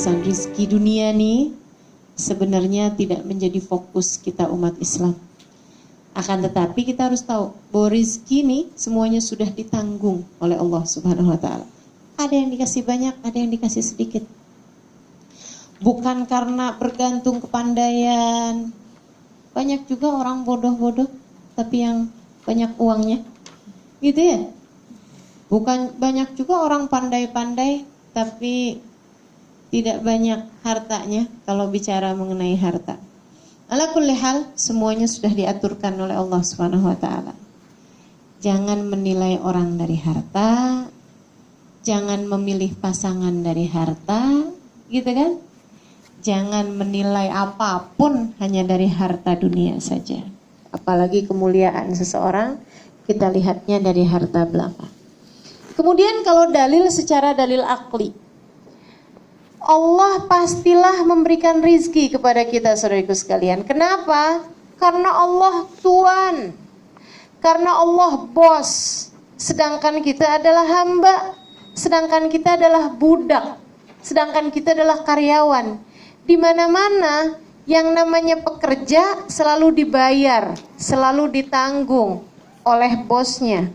urusan rizki dunia nih sebenarnya tidak menjadi fokus kita umat Islam. Akan tetapi kita harus tahu bahwa rizki nih semuanya sudah ditanggung oleh Allah Subhanahu wa Ta'ala. Ada yang dikasih banyak, ada yang dikasih sedikit. Bukan karena bergantung kepandaian. Banyak juga orang bodoh-bodoh tapi yang banyak uangnya, gitu ya. Bukan banyak juga orang pandai-pandai tapi tidak banyak hartanya kalau bicara mengenai harta. Ala kulli hal, semuanya sudah diaturkan oleh Allah Subhanahu wa Ta'ala. Jangan menilai orang dari harta, jangan memilih pasangan dari harta, gitu kan? Jangan menilai apapun hanya dari harta dunia saja. Apalagi kemuliaan seseorang, kita lihatnya dari harta belaka. Kemudian kalau dalil secara dalil akli, Allah pastilah memberikan rizki kepada kita saudaraku sekalian. Kenapa? Karena Allah Tuhan, karena Allah bos, sedangkan kita adalah hamba, sedangkan kita adalah budak, sedangkan kita adalah karyawan. Di mana-mana yang namanya pekerja selalu dibayar, selalu ditanggung oleh bosnya.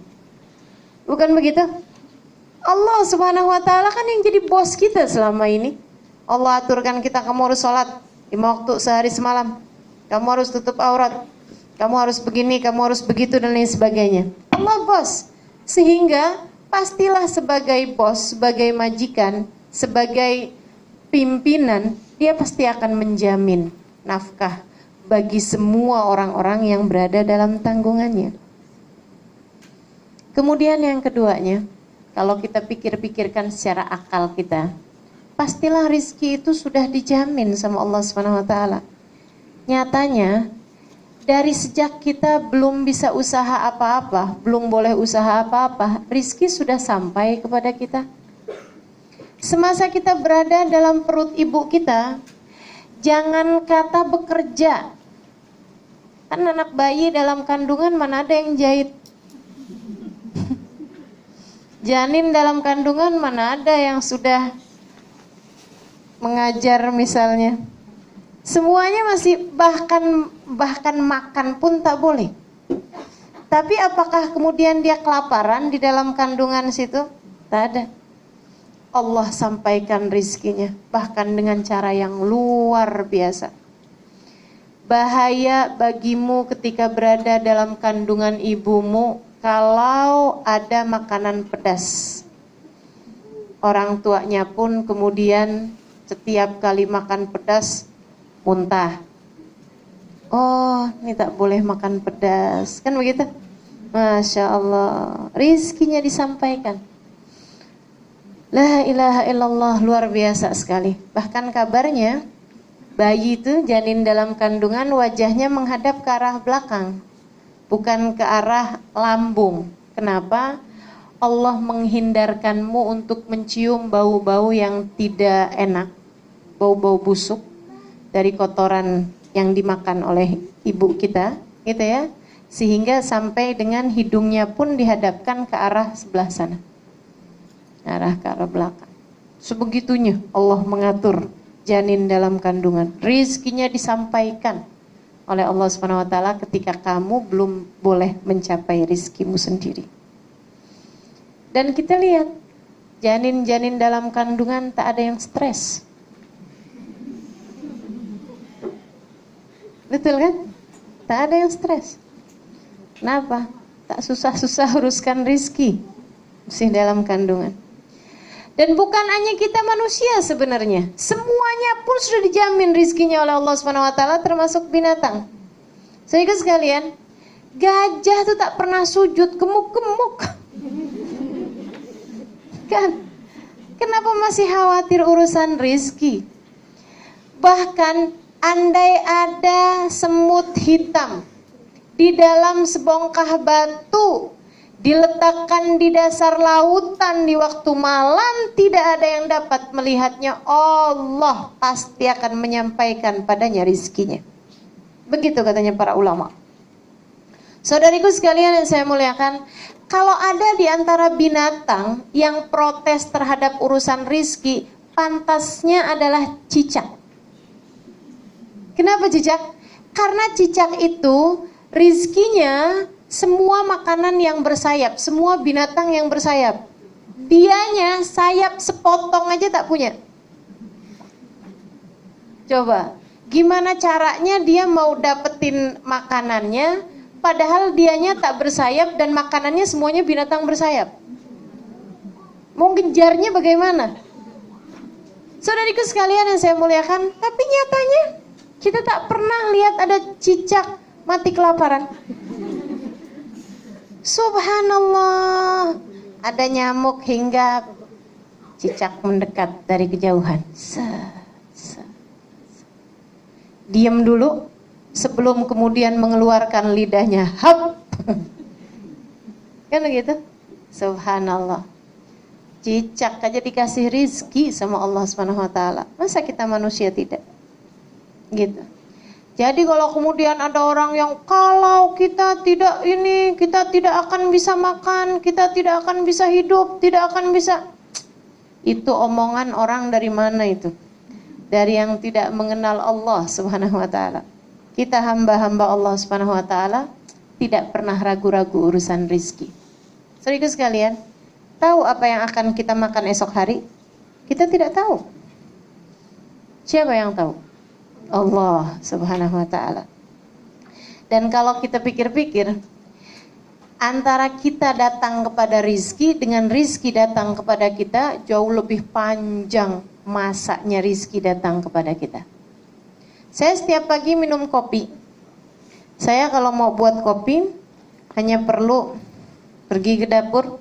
Bukan begitu? Allah Subhanahu wa Ta'ala kan yang jadi bos kita selama ini. Allah aturkan kita, kamu harus sholat 5 waktu sehari semalam, kamu harus tutup aurat, kamu harus begini, kamu harus begitu, dan lain sebagainya. Allah bos, sehingga pastilah sebagai bos, sebagai majikan, sebagai pimpinan, dia pasti akan menjamin nafkah bagi semua orang-orang yang berada dalam tanggungannya. Kemudian yang keduanya, kalau kita pikir-pikirkan secara akal kita, pastilah rizki itu sudah dijamin sama Allah Subhanahu wa Ta'ala. Nyatanya, dari sejak kita belum bisa usaha apa-apa, belum boleh usaha apa-apa, rizki sudah sampai kepada kita. Semasa kita berada dalam perut ibu kita, jangan kata bekerja. Kan anak bayi dalam kandungan mana ada yang jahit? Janin dalam kandungan mana ada yang sudah mengajar misalnya. Semuanya masih bahkan makan pun tak boleh. Tapi apakah kemudian dia kelaparan di dalam kandungan situ? Tak ada. Allah sampaikan rizkinya bahkan dengan cara yang luar biasa. Bahaya bagimu ketika berada dalam kandungan ibumu kalau ada makanan pedas. Orang tuanya pun kemudian setiap kali makan pedas muntah. Oh, ini tak boleh makan pedas, kan begitu? Masya Allah, rizkinya disampaikan. La ilaha illallah, luar biasa sekali. Bahkan kabarnya bayi itu, janin dalam kandungan, wajahnya menghadap ke arah belakang, bukan ke arah lambung. Kenapa? Allah menghindarkanmu untuk mencium bau-bau yang tidak enak, bau-bau busuk dari kotoran yang dimakan oleh ibu kita, gitu ya. Sehingga sampai dengan hidungnya pun dihadapkan ke arah sebelah sana, arah ke arah belakang. Sebegitunya Allah mengatur janin dalam kandungan. Rizkinya disampaikan oleh Allah Subhanahu wa Ta'ala ketika kamu belum boleh mencapai rizkimu sendiri. Dan kita lihat janin-janin dalam kandungan tak ada yang stres. Betul kan? Tak ada yang stres. Kenapa? Tak susah-susah uruskan rizki masih dalam kandungan. Dan bukan hanya kita manusia sebenarnya, semuanya pun sudah dijamin rizkinya oleh Allah Subhanahu wa Ta'ala, termasuk binatang. Saudara sekalian, gajah itu tak pernah sujud, gemuk-gemuk. Kan? Kenapa masih khawatir urusan rizki? Bahkan andai ada semut hitam di dalam sebongkah batu, diletakkan di dasar lautan di waktu malam, tidak ada yang dapat melihatnya. Allah pasti akan menyampaikan padanya rizkinya. Begitu katanya para ulama. Saudariku sekalian yang saya muliakan, kalau ada di antara binatang yang protes terhadap urusan rizki, pantasnya adalah cicak. Kenapa cicak? Karena cicak itu rizkinya semua makanan yang bersayap, semua binatang yang bersayap. Dianya sayap sepotong aja tak punya. Coba, gimana caranya dia mau dapetin makanannya, padahal dianya tak bersayap dan makanannya semuanya binatang bersayap? Mau ngejarnya bagaimana? Saudariku sekalian yang saya muliakan, tapi nyatanya kita tak pernah lihat ada cicak mati kelaparan. Subhanallah, ada nyamuk hingga cicak mendekat dari kejauhan. Diam dulu sebelum kemudian mengeluarkan lidahnya. Hap. Kan begitu? Subhanallah. Cicak aja dikasih rizki sama Allah Subhanahu wa taala. Masa kita manusia tidak? Gitu. Jadi kalau kemudian ada orang yang kalau kita tidak ini, kita tidak akan bisa makan, kita tidak akan bisa hidup, tidak akan bisa. Itu omongan orang dari mana itu? Dari yang tidak mengenal Allah Subhanahu wa taala. Kita hamba-hamba Allah Subhanahu wa taala tidak pernah ragu-ragu urusan rizki. Saudaraku sekalian, tahu apa yang akan kita makan esok hari? Kita tidak tahu. Siapa yang tahu? Allah Subhanahu wa taala. Dan kalau kita pikir-pikir, antara kita datang kepada rizki dengan rizki datang kepada kita jauh lebih panjang masanya rizki datang kepada kita. Saya setiap pagi minum kopi. Saya kalau mau buat kopi hanya perlu pergi ke dapur,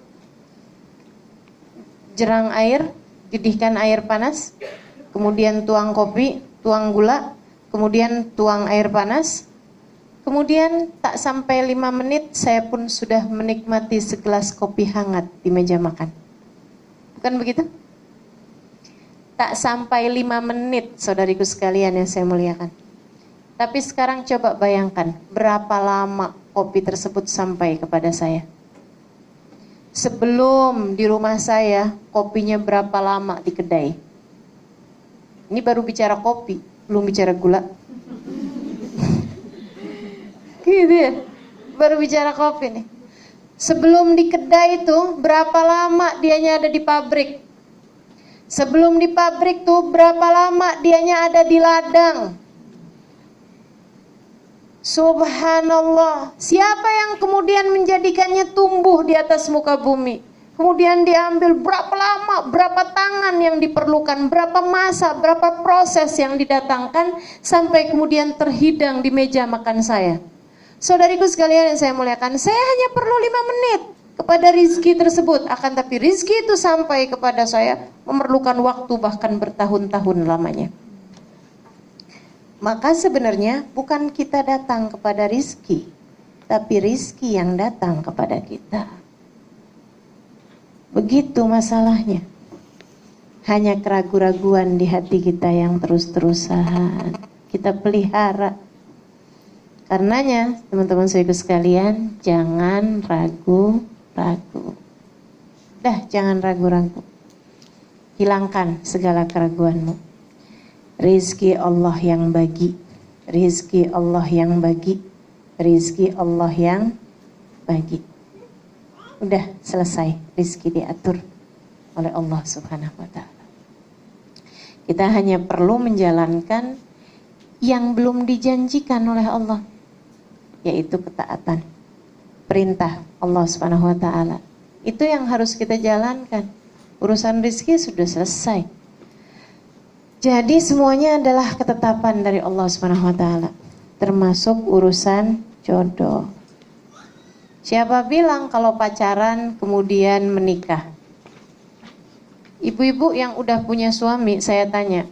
jerang air, didihkan air panas, kemudian tuang kopi, tuang gula, kemudian tuang air panas, kemudian tak sampai 5 menit saya pun sudah menikmati segelas kopi hangat di meja makan. Bukan begitu? Tak sampai 5 menit, saudariku sekalian yang saya muliakan. Tapi sekarang coba bayangkan berapa lama kopi tersebut sampai kepada saya. Sebelum di rumah saya, kopinya berapa lama di kedai. Ini baru bicara kopi, belum bicara gula. Gitu ya, baru bicara kopi nih. Sebelum di kedai itu, berapa lama dianya ada di pabrik. Sebelum di pabrik tuh berapa lama dianya ada di ladang. Subhanallah. Siapa yang kemudian menjadikannya tumbuh di atas muka bumi? Kemudian diambil berapa lama, berapa tangan yang diperlukan, berapa masa, berapa proses yang didatangkan sampai kemudian terhidang di meja makan saya. Saudariku sekalian yang saya muliakan, saya hanya perlu 5 menit kepada rizki tersebut, akan tapi rizki itu sampai kepada saya memerlukan waktu bahkan bertahun-tahun lamanya. Maka sebenarnya bukan kita datang kepada rizki, tapi rizki yang datang kepada kita. Begitu masalahnya. Hanya keraguan-raguan di hati kita yang terus-terusan kita pelihara. Karenanya teman-teman saudara sekalian, jangan ragu-ragu. Jangan ragu-ragu. Hilangkan segala keraguanmu. Rizki Allah yang bagi. Rizki Allah yang bagi. Rizki Allah yang bagi. Udah selesai. Rizki diatur oleh Allah Subhanahu wa ta'ala. Kita hanya perlu menjalankan yang belum dijanjikan oleh Allah, yaitu ketaatan. Perintah Allah Subhanahu wa ta'ala. Itu yang harus kita jalankan. Urusan rizki sudah selesai. Jadi semuanya adalah ketetapan dari Allah Subhanahu wa ta'ala. Termasuk urusan jodoh. Siapa bilang kalau pacaran kemudian menikah? Ibu-ibu yang udah punya suami, saya tanya,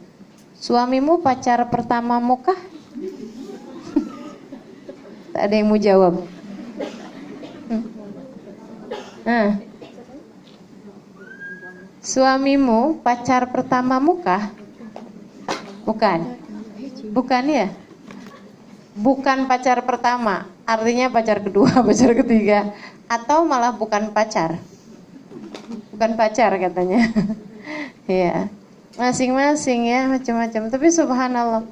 suamimu pacar pertamamu kah? Tak ada yang mau jawab. Nah, suamimu pacar pertamamu kah? Bukan. Bukan ya? Bukan pacar pertama, artinya pacar kedua, pacar ketiga, atau malah bukan pacar. Bukan pacar katanya. Ya. Masing-masing ya, macam-macam. Tapi subhanallah,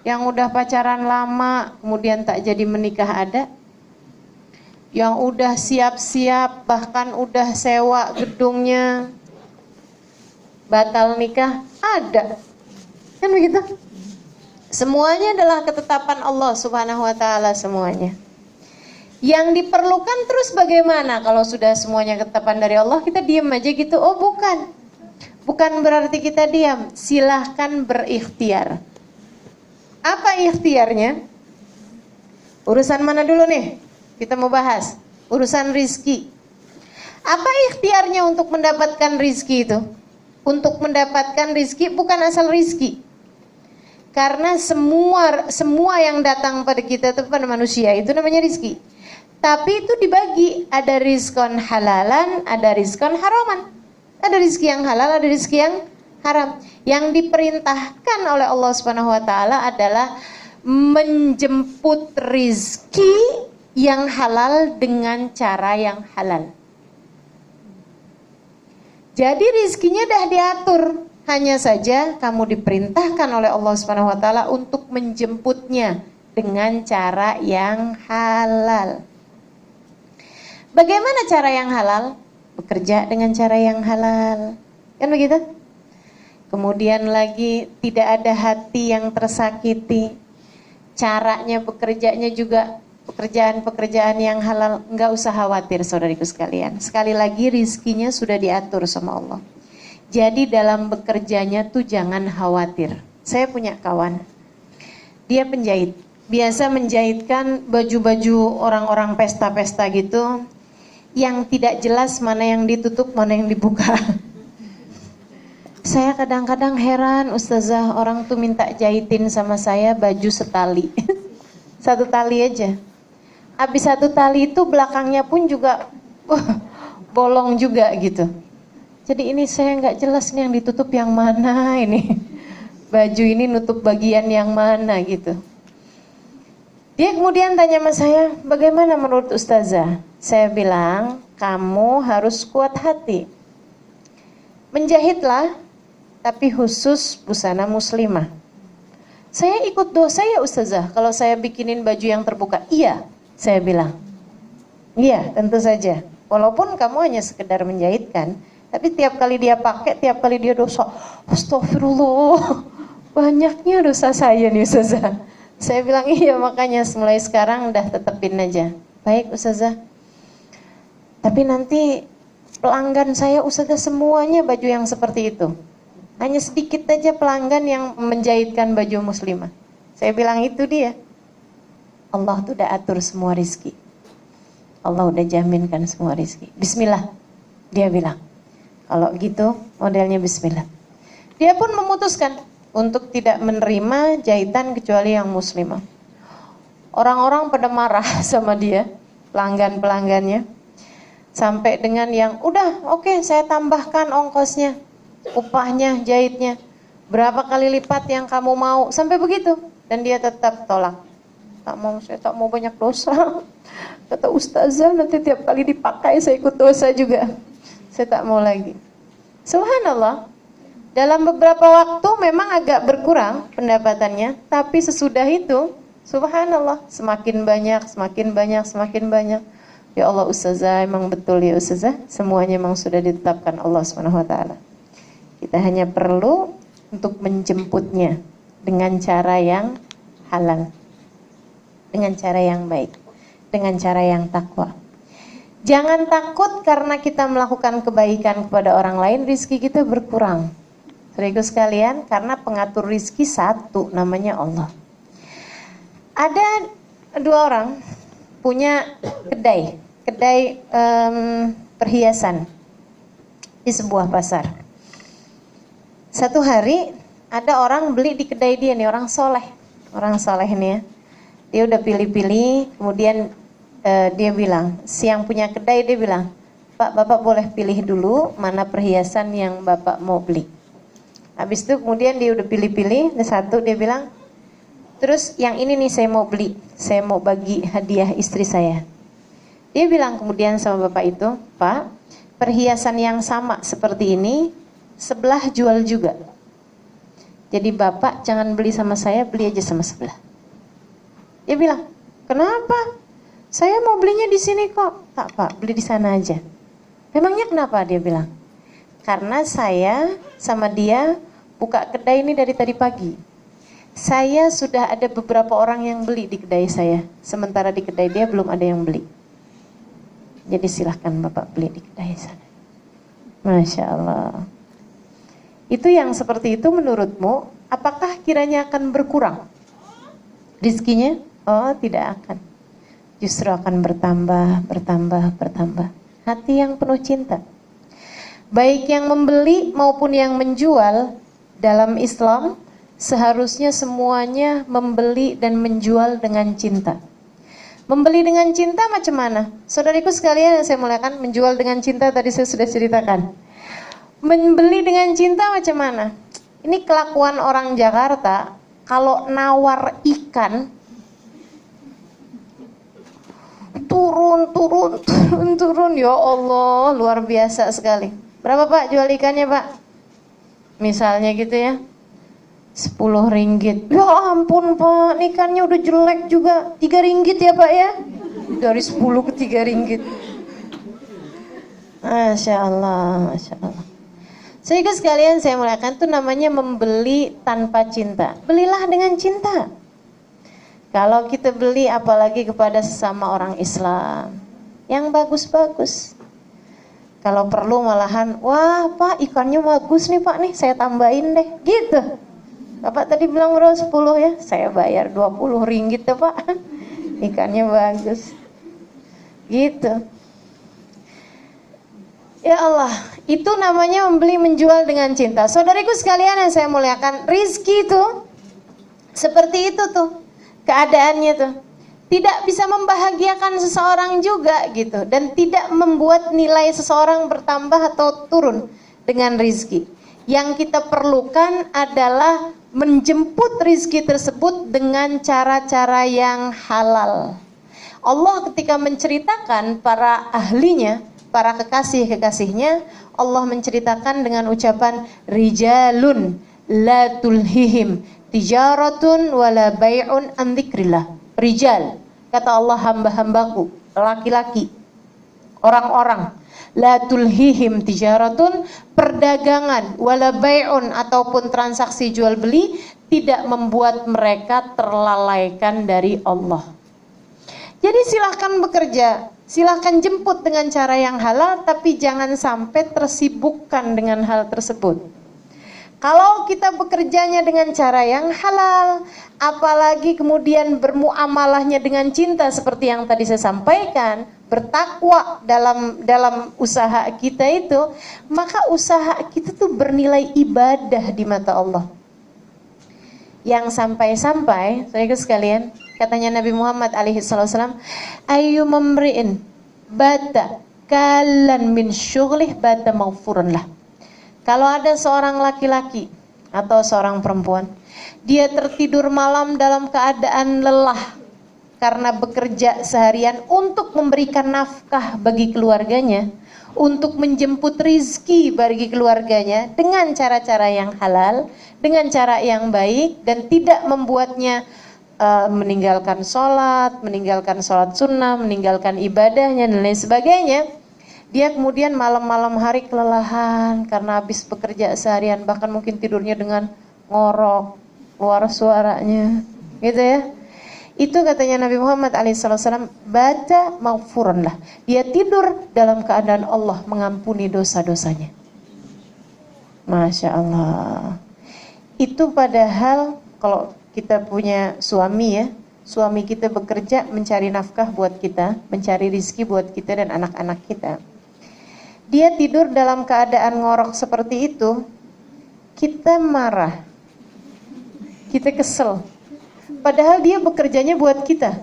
yang udah pacaran lama kemudian tak jadi menikah ada, yang udah siap-siap bahkan udah sewa gedungnya batal nikah ada. Kan begitu? Semuanya adalah ketetapan Allah Subhanahu wa taala semuanya. Yang diperlukan terus bagaimana kalau sudah semuanya ketetapan dari Allah, kita diam aja gitu? Oh bukan. Bukan berarti kita diam. Silahkan berikhtiar. Apa ikhtiarnya? Urusan mana dulu nih? Kita mau bahas. Urusan rizki. Apa ikhtiarnya untuk mendapatkan rizki itu? Untuk mendapatkan rizki bukan asal rizki. Karena semua yang datang pada kita itu pada manusia itu namanya rizki. Tapi itu dibagi, ada rizkon halalan, ada rizkon haraman. Ada rizki yang halal, ada rizki yang haram. Yang diperintahkan oleh Allah Subhanahu wa taala adalah menjemput rizki yang halal dengan cara yang halal. Jadi rizkinya dah diatur. Hanya saja kamu diperintahkan oleh Allah Subhanahu wa taala untuk menjemputnya dengan cara yang halal. Bagaimana cara yang halal? Bekerja dengan cara yang halal. Kan begitu? Kemudian lagi tidak ada hati yang tersakiti. Caranya bekerjanya juga pekerjaan-pekerjaan yang halal. Enggak usah khawatir saudariku sekalian. Sekali lagi rizkinya sudah diatur sama Allah. Jadi dalam bekerjanya tuh jangan khawatir. Saya punya kawan. Dia penjahit. Biasa menjahitkan baju-baju orang-orang pesta-pesta gitu. Yang tidak jelas mana yang ditutup, mana yang dibuka. Saya kadang-kadang heran, Ustazah, orang tuh minta jahitin sama saya baju setali. Satu tali aja. Habis satu tali itu belakangnya pun juga bolong juga gitu. Jadi ini saya nggak jelas nih yang ditutup yang mana ini. Baju ini nutup bagian yang mana gitu. Dia kemudian tanya sama saya, bagaimana menurut Ustazah? Saya bilang, kamu harus kuat hati. Menjahitlah, tapi khusus busana muslimah. Saya ikut dosa ya Ustazah, kalau saya bikinin baju yang terbuka. Iya, saya bilang. Iya, tentu saja. Walaupun kamu hanya sekedar menjahitkan, tapi tiap kali dia pakai, tiap kali dia dosa. Astagfirullah, banyaknya dosa saya nih Ustazah. Saya bilang iya, makanya mulai sekarang udah tetepin aja. Baik Ustazah. Tapi nanti pelanggan saya Ustazah semuanya baju yang seperti itu. Hanya sedikit aja pelanggan yang menjahitkan baju muslimah. Saya bilang itu dia. Allah tuh udah atur semua rizki. Allah udah jaminkan semua rizki. Bismillah. Dia bilang. Kalau gitu modelnya bismillah. Dia pun memutuskan untuk tidak menerima jahitan kecuali yang muslimah. Orang-orang pada marah sama dia, pelanggan-pelanggannya. Sampai dengan yang, udah oke, saya tambahkan ongkosnya, upahnya, jahitnya. Berapa kali lipat yang kamu mau, sampai begitu. Dan dia tetap tolak. Tak mau, saya tak mau banyak dosa. Kata Ustazah, nanti tiap kali dipakai saya ikut dosa juga. Saya tak mau lagi. Subhanallah. Dalam beberapa waktu memang agak berkurang pendapatannya, tapi sesudah itu, subhanallah, semakin banyak, semakin banyak, semakin banyak. Ya Allah Ustazah, emang betul ya Ustazah, semuanya memang sudah ditetapkan Allah SWT. Kita hanya perlu untuk menjemputnya dengan cara yang halal, dengan cara yang baik, dengan cara yang takwa. Jangan takut karena kita melakukan kebaikan kepada orang lain, rizki kita berkurang. Saudaraku sekalian, karena pengatur rizki satu, namanya Allah. Ada dua orang punya kedai perhiasan di sebuah pasar. Satu hari ada orang beli di kedai dia nih, orang soleh nih ya. Dia udah pilih-pilih, kemudian dia bilang, si yang punya kedai dia bilang, Pak, Bapak boleh pilih dulu mana perhiasan yang Bapak mau beli. Habis itu kemudian dia udah pilih-pilih, ada satu dia bilang, terus yang ini nih saya mau beli, saya mau bagi hadiah istri saya. Dia bilang kemudian sama bapak itu, Pak, perhiasan yang sama seperti ini sebelah jual juga. Jadi bapak jangan beli sama saya, beli aja sama sebelah. Dia bilang, kenapa? Saya mau belinya di sini kok. Tak pak, beli di sana aja. Memangnya kenapa? Dia bilang, karena saya sama dia buka kedai ini dari tadi pagi. Saya sudah ada beberapa orang yang beli di kedai saya, sementara di kedai dia belum ada yang beli. Jadi silahkan bapak beli di kedai sana. Masya Allah. Itu yang seperti itu menurutmu, apakah kiranya akan berkurang rizkinya? Oh, tidak akan. Justru akan bertambah, bertambah, bertambah. Hati yang penuh cinta. Baik yang membeli maupun yang menjual dalam Islam, seharusnya semuanya membeli dan menjual dengan cinta. Membeli dengan cinta macam mana? Saudariku sekalian yang saya muliakan, menjual dengan cinta tadi saya sudah ceritakan. Membeli dengan cinta macam mana? Ini kelakuan orang Jakarta, kalau nawar ikan, turun, ya Allah, luar biasa sekali. Berapa pak jual ikannya pak? Misalnya gitu ya, 10 ringgit. Ya ampun pak, ikannya udah jelek juga, 3 ringgit ya pak ya? Dari 10 ke 3 ringgit. Masya Allah, Masya Allah. Sehingga sekalian saya muliakan, itu namanya membeli tanpa cinta. Belilah dengan cinta. Kalau kita beli apalagi kepada sesama orang Islam yang bagus-bagus. Kalau perlu malahan, wah pak ikannya bagus nih pak nih, saya tambahin deh, gitu. Bapak tadi bilang bro 10 ya, saya bayar 20 ringgit ya pak, ikannya bagus. Gitu. Ya Allah, itu namanya membeli menjual dengan cinta. Saudariku sekalian yang saya muliakan, rizki itu seperti itu tuh keadaannya tuh. Tidak bisa membahagiakan seseorang juga gitu, dan tidak membuat nilai seseorang bertambah atau turun dengan rizki. Yang kita perlukan adalah menjemput rizki tersebut dengan cara-cara yang halal. Allah ketika menceritakan para ahlinya, para kekasih-kekasihnya, Allah menceritakan dengan ucapan rijalun la tulhihim tijaratun wala bai'un an dzikrillah. Rijal, kata Allah, hamba-hambaku, laki-laki, orang-orang, la tulhihim tijaratun, perdagangan, wala bai'un ataupun transaksi jual beli tidak membuat mereka terlalaikan dari Allah. Jadi silahkan bekerja, silahkan jemput dengan cara yang halal, tapi jangan sampai tersibukkan dengan hal tersebut. Kalau kita bekerjanya dengan cara yang halal, apalagi kemudian bermuamalahnya dengan cinta seperti yang tadi saya sampaikan, bertakwa dalam usaha kita itu, maka usaha kita tuh bernilai ibadah di mata Allah. Yang sampai-sampai, saudara sekalian, katanya Nabi Muhammad SAW, ayu memri'in bata kalan min syughlih bata maghfuran lah. Kalau ada seorang laki-laki atau seorang perempuan, dia tertidur malam dalam keadaan lelah karena bekerja seharian untuk memberikan nafkah bagi keluarganya, untuk menjemput rizki bagi keluarganya dengan cara-cara yang halal, dengan cara yang baik, dan tidak membuatnya meninggalkan sholat sunnah, meninggalkan ibadahnya dan lain sebagainya. Dia kemudian malam-malam hari kelelahan karena habis bekerja seharian, bahkan mungkin tidurnya dengan ngorok, keluar suaranya, gitu ya. Itu katanya Nabi Muhammad SAW, baca maghfuran lah. Dia tidur dalam keadaan Allah mengampuni dosa-dosanya. Masya Allah. Itu padahal kalau kita punya suami ya, suami kita bekerja mencari nafkah buat kita, mencari rizki buat kita dan anak-anak kita. Dia tidur dalam keadaan ngorok seperti itu, kita marah, kita kesel. Padahal dia bekerjanya buat kita.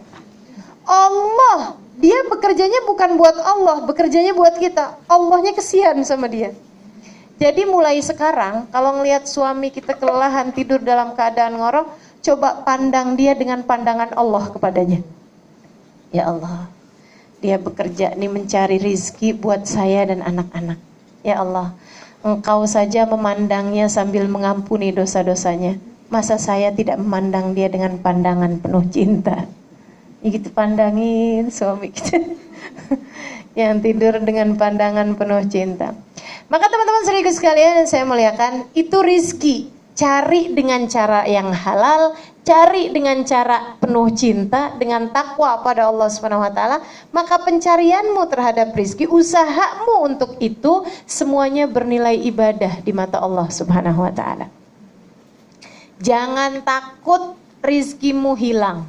Allah, dia bekerjanya bukan buat Allah, bekerjanya buat kita. Allahnya kesian sama dia. Jadi mulai sekarang, kalau ngelihat suami kita kelelahan tidur dalam keadaan ngorok, coba pandang dia dengan pandangan Allah kepadanya. Ya Allah, dia bekerja nih mencari rizki buat saya dan anak-anak. Ya Allah, engkau saja memandangnya sambil mengampuni dosa-dosanya, masa saya tidak memandang dia dengan pandangan penuh cinta? Gitu pandangin suami kita yang tidur dengan pandangan penuh cinta. Maka teman-teman saudaraku sekalian yang saya muliakan, itu rizki. Cari dengan cara yang halal, cari dengan cara penuh cinta, dengan takwa pada Allah Subhanahu wa taala, maka pencarianmu terhadap rizki, usahamu untuk itu semuanya bernilai ibadah di mata Allah Subhanahu wa taala. Jangan takut rizkimu hilang.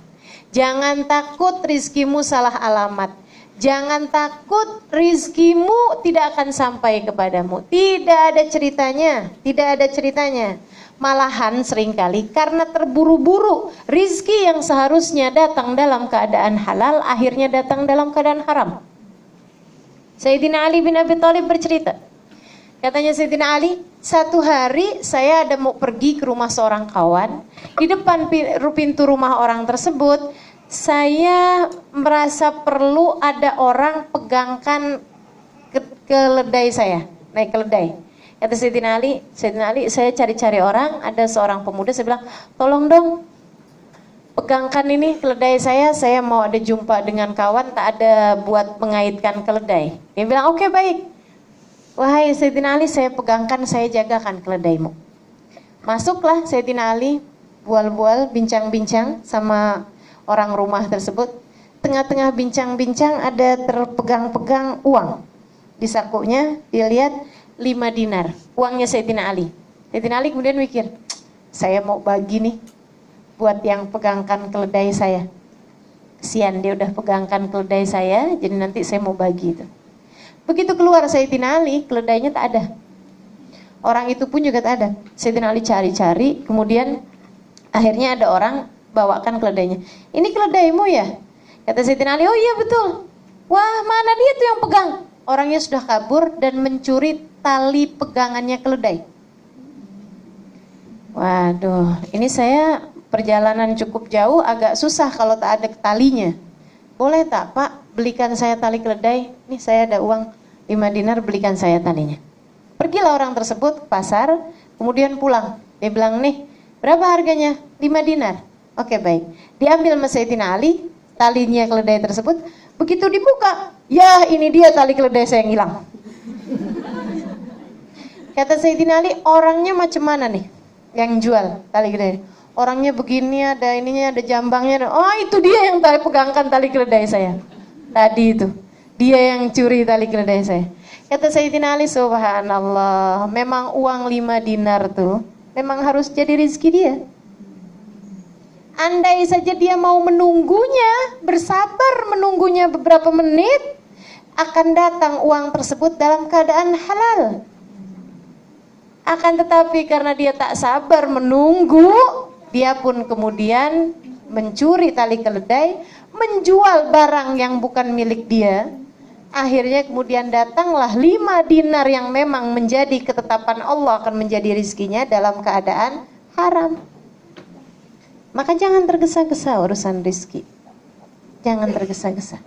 Jangan takut rizkimu salah alamat. Jangan takut rizkimu tidak akan sampai kepadamu. Tidak ada ceritanya, tidak ada ceritanya. Malahan seringkali karena terburu-buru, rizki yang seharusnya datang dalam keadaan halal akhirnya datang dalam keadaan haram. Sayyidina Ali bin Abi Thalib bercerita, katanya Sayyidina Ali, satu hari saya ada mau pergi ke rumah seorang kawan. Di depan pintu rumah orang tersebut, saya merasa perlu ada orang pegangkan keledai saya, naik keledai. Kata Sayyidina Ali, saya cari-cari orang, ada seorang pemuda, saya bilang, tolong dong pegangkan ini keledai saya mau ada jumpa dengan kawan, tak ada buat mengaitkan keledai. Dia bilang, oke, baik. Wahai Sayyidina Ali, saya pegangkan, saya jagakan keledaimu. Masuklah Sayyidina Ali, bual-bual, bincang-bincang sama orang rumah tersebut. Tengah-tengah bincang-bincang ada terpegang-pegang uang. Di sakunya dia lihat 5 dinar, uangnya Sayyidina Ali. Sayyidina Ali kemudian mikir, saya mau bagi nih buat yang pegangkan keledai saya. Kesian dia udah pegangkan keledai saya, jadi nanti saya mau bagi itu. Begitu keluar Sayyidina Ali, keledainya tak ada. Orang itu pun juga tak ada. Sayyidina Ali cari-cari, kemudian akhirnya ada orang bawakan keledainya. Ini keledaimu ya? Kata Sayyidina Ali, oh iya betul. Wah, mana dia tuh yang pegang? Orangnya sudah kabur dan mencuri tali pegangannya keledai. Waduh, ini saya perjalanan cukup jauh, agak susah kalau tak ada talinya. Boleh tak Pak, belikan saya tali keledai? Nih saya ada uang 5 dinar, belikan saya talinya. Pergilah orang tersebut ke pasar, kemudian pulang. Dia bilang, nih berapa harganya? 5 dinar. Oke, baik. Diambil sama Sayyidina Ali talinya keledai tersebut. Begitu dibuka, ya ini dia tali keledai saya yang hilang. Kata Sayyidina Ali, orangnya macam mana nih yang jual tali keledai? Orangnya begini, ada ininya, ada jambangnya. Oh itu dia yang tali pegangkan tali keledai saya. Tadi itu, dia yang curi tali keledai saya. Kata Sayyidina Ali, subhanallah, memang uang 5 dinar tuh memang harus jadi rezeki dia. Andai saja dia mau menunggunya, bersabar menunggunya beberapa menit, akan datang uang tersebut dalam keadaan halal. Akan tetapi karena dia tak sabar menunggu, dia pun kemudian mencuri tali keledai, menjual barang yang bukan milik dia. Akhirnya kemudian datanglah 5 dinar yang memang menjadi ketetapan Allah akan menjadi rizkinya dalam keadaan haram. Maka jangan tergesa-gesa urusan rizki. Jangan tergesa-gesa.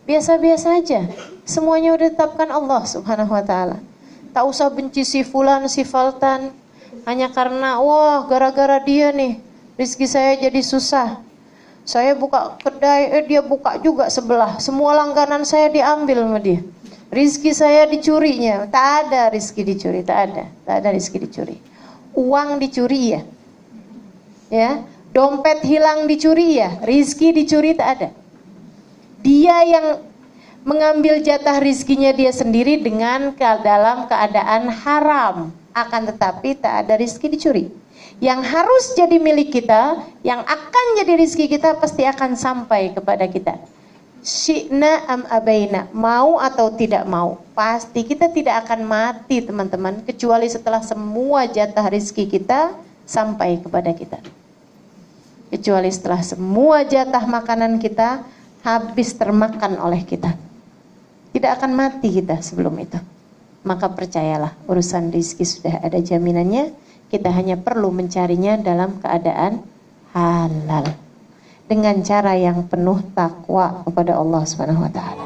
Biasa-biasa aja. Semuanya udah ditetapkan Allah Subhanahu wa taala. Tak usah benci si fulan, si faltan. Hanya karena wah gara-gara dia nih rizki saya jadi susah. Saya buka kedai, dia buka juga sebelah. Semua langganan saya diambil sama dia. Rizki saya dicurinya. Tak ada rizki dicuri, tak ada. Tak ada rizki dicuri. Uang dicuri ya. Ya. Dompet hilang dicuri ya, rizki dicuri tak ada. Dia yang mengambil jatah rizkinya dia sendiri dengan dalam keadaan haram. Akan tetapi tak ada rizki dicuri. Yang harus jadi milik kita, yang akan jadi rizki kita pasti akan sampai kepada kita. Syi'na am abaina, mau atau tidak mau, pasti kita tidak akan mati teman-teman, kecuali setelah semua jatah rizki kita sampai kepada kita. Kecuali setelah semua jatah makanan kita habis termakan oleh kita. Tidak akan mati kita sebelum itu. Maka percayalah, urusan rizki sudah ada jaminannya. Kita hanya perlu mencarinya dalam keadaan halal, dengan cara yang penuh takwa kepada Allah Subhanahu wa taala.